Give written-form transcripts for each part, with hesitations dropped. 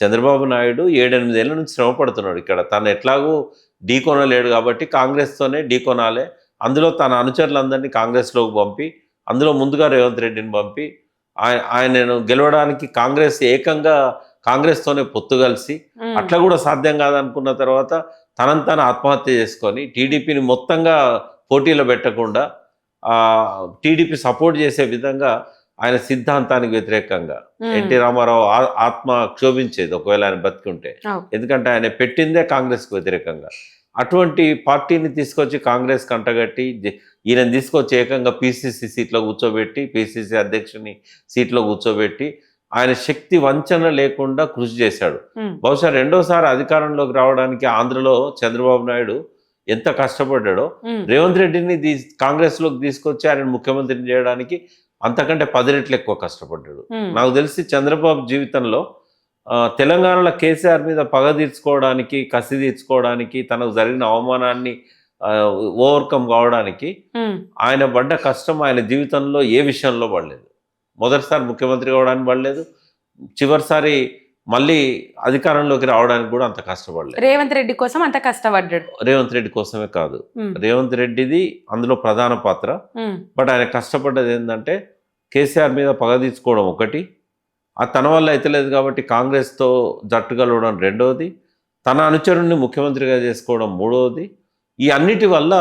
చంద్రబాబు నాయుడు 7-8 ఏళ్ల నుంచి శ్రమ పడుతున్నాడు ఇక్కడ. తను ఎట్లాగూ ఢీకొనలేడు కాబట్టి కాంగ్రెస్తోనే ఢీకొనాలే. అందులో తన అనుచరులందరినీ కాంగ్రెస్లోకి పంపి, అందులో ముందుగా రేవంత్ రెడ్డిని పంపి ఆయనను గెలవడానికి ఏకంగా కాంగ్రెస్తోనే పొత్తు కలిసి, అట్లా కూడా సాధ్యం కాదనుకున్న తర్వాత తనను తాను ఆత్మహత్య చేసుకొని టీడీపీని మొత్తంగా పోటీలో పెట్టకుండా టీడీపీ సపోర్ట్ చేసే విధంగా ఆయన సిద్ధాంతానికి వ్యతిరేకంగా ఎన్టీ రామారావు ఆత్మ క్షోభించేది ఒకవేళ ఆయన బతికుంటే. ఎందుకంటే ఆయన పెట్టిందే కాంగ్రెస్కి వ్యతిరేకంగా. అటువంటి పార్టీని తీసుకొచ్చి కాంగ్రెస్ కంటగట్టి ఈయన తీసుకొచ్చి ఏకంగా పిసిసి సీట్లో కూర్చోబెట్టి, పిసిసి అధ్యక్షుని సీట్లో కూర్చోబెట్టి ఆయన శక్తి వంచన లేకుండా కృషి చేశాడు. బహుశా రెండోసారి అధికారంలోకి రావడానికి ఆంధ్రలో చంద్రబాబు నాయుడు ఎంత కష్టపడ్డాడో రేవంత్ రెడ్డిని కాంగ్రెస్లోకి తీసుకొచ్చి ఆయన ముఖ్యమంత్రిని చేయడానికి అంతకంటే 10 రెట్లు ఎక్కువ కష్టపడ్డాడు. నాకు తెలిసి చంద్రబాబు జీవితంలో తెలంగాణలో కేసీఆర్ మీద పగ తీర్చుకోవడానికి, కసి తీర్చుకోవడానికి, తనకు జరిగిన అవమానాన్ని ఓవర్కమ్ కావడానికి ఆయన పడ్డ కష్టం ఆయన జీవితంలో ఏ విషయంలో పడలేదు. మొదటిసారి ముఖ్యమంత్రి కావడానికి పడలేదు, చివరిసారి మళ్ళీ అధికారంలోకి రావడానికి కూడా అంత కష్టపడలేదు. రేవంత్ రెడ్డి కోసం అంత కష్టపడ్డాడు. రేవంత్ రెడ్డి కోసమే కాదు, రేవంత్ రెడ్డిది అందులో ప్రధాన పాత్ర. బట్ ఆయన కష్టపడ్డది ఏంటంటే కేసీఆర్ మీద పగ తీర్చుకోవడం ఒకటి, తన వల్ల అయితే లేదు కాబట్టి కాంగ్రెస్తో జట్టు కలవడం రెండవది, తన అనుచరుణ్ణి ముఖ్యమంత్రిగా చేసుకోవడం మూడవది. ఈ అన్నిటి వల్ల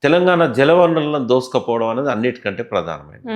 తెలంగాణ జలవనరులను దోసుకపోవడం అనేది అన్నిటికంటే ప్రధానమైనది.